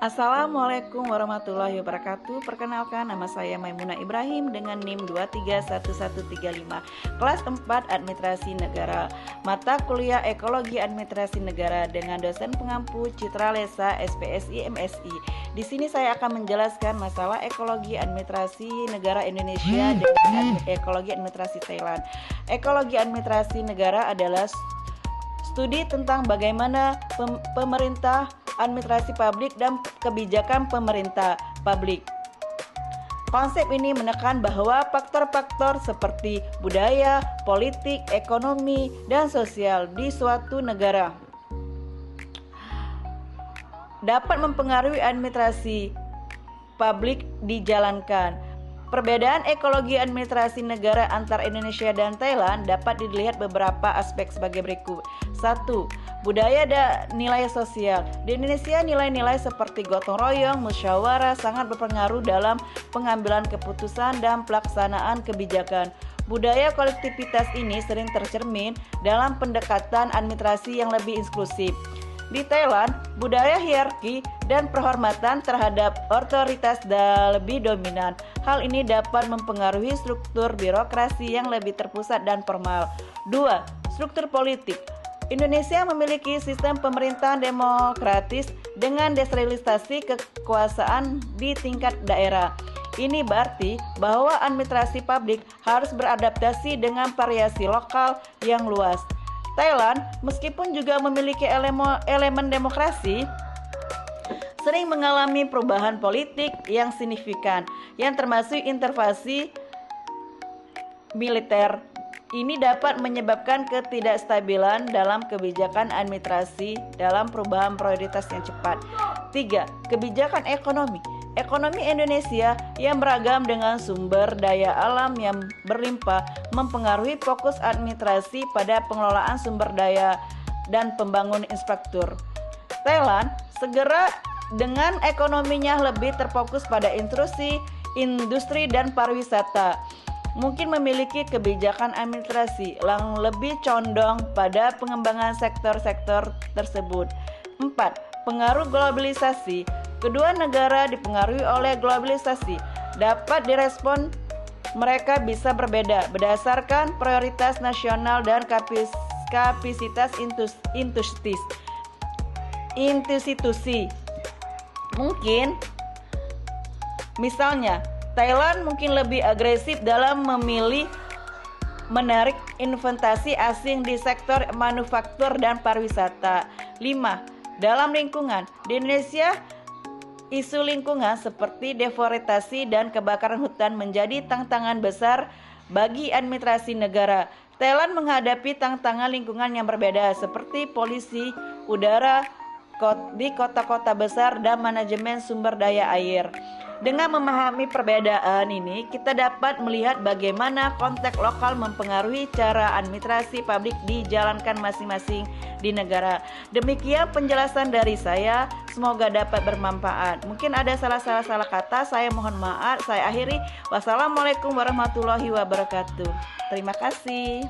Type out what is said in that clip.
Assalamualaikum warahmatullahi wabarakatuh. Perkenalkan, nama saya Maimunah Ibrahim dengan NIM 231135, kelas 4 Administrasi Negara, mata kuliah Ekologi Administrasi Negara dengan dosen pengampu Citra Lesa, SPSI MSI. Di sini saya akan menjelaskan masalah ekologi administrasi negara Indonesia dengan ekologi administrasi Thailand. Ekologi administrasi negara adalah studi tentang bagaimana pemerintah, administrasi publik, dan kebijakan pemerintah publik. Konsep ini menekan bahwa faktor-faktor seperti budaya, politik, ekonomi, dan sosial di suatu negara dapat mempengaruhi administrasi publik dijalankan. Perbedaan ekologi administrasi negara antara Indonesia dan Thailand dapat dilihat beberapa aspek sebagai berikut. 1. Budaya dan nilai sosial. Di Indonesia, nilai-nilai seperti gotong royong, musyawarah sangat berpengaruh dalam pengambilan keputusan dan pelaksanaan kebijakan. Budaya kolektivitas ini sering tercermin dalam pendekatan administrasi yang lebih inklusif. Di Thailand, budaya hierarki dan penghormatan terhadap otoritas lebih dominan. Hal ini dapat mempengaruhi struktur birokrasi yang lebih terpusat dan formal. 2. Struktur politik. Indonesia memiliki sistem pemerintahan demokratis dengan desentralisasi kekuasaan di tingkat daerah. Ini berarti bahwa administrasi publik harus beradaptasi dengan variasi lokal yang luas. Thailand, meskipun juga memiliki elemen demokrasi, sering mengalami perubahan politik yang signifikan, yang termasuk intervensi militer. Ini dapat menyebabkan ketidakstabilan dalam kebijakan administrasi dalam perubahan prioritas yang cepat. 3. Kebijakan ekonomi. Ekonomi Indonesia yang beragam dengan sumber daya alam yang berlimpah mempengaruhi fokus administrasi pada pengelolaan sumber daya dan pembangunan infrastruktur. Thailand segera dengan ekonominya lebih terfokus pada industri dan pariwisata, mungkin memiliki kebijakan administrasi yang lebih condong pada pengembangan sektor-sektor tersebut. 4. Pengaruh globalisasi. Kedua negara dipengaruhi oleh globalisasi. Dapat direspon mereka bisa berbeda berdasarkan prioritas nasional dan kapasitas institusi. Mungkin misalnya Thailand mungkin lebih agresif dalam menarik investasi asing di sektor manufaktur dan pariwisata. 5. Dalam lingkungan. Di Indonesia, isu lingkungan seperti deforestasi dan kebakaran hutan menjadi tantangan besar bagi administrasi negara. Thailand menghadapi tantangan lingkungan yang berbeda seperti polusi udara di kota-kota besar dan manajemen sumber daya air. Dengan memahami perbedaan ini, kita dapat melihat bagaimana konteks lokal mempengaruhi cara administrasi publik dijalankan masing-masing di negara. Demikian penjelasan dari saya, semoga dapat bermanfaat. Mungkin ada salah kata, saya mohon maaf. Saya akhiri. Wassalamualaikum warahmatullahi wabarakatuh. Terima kasih.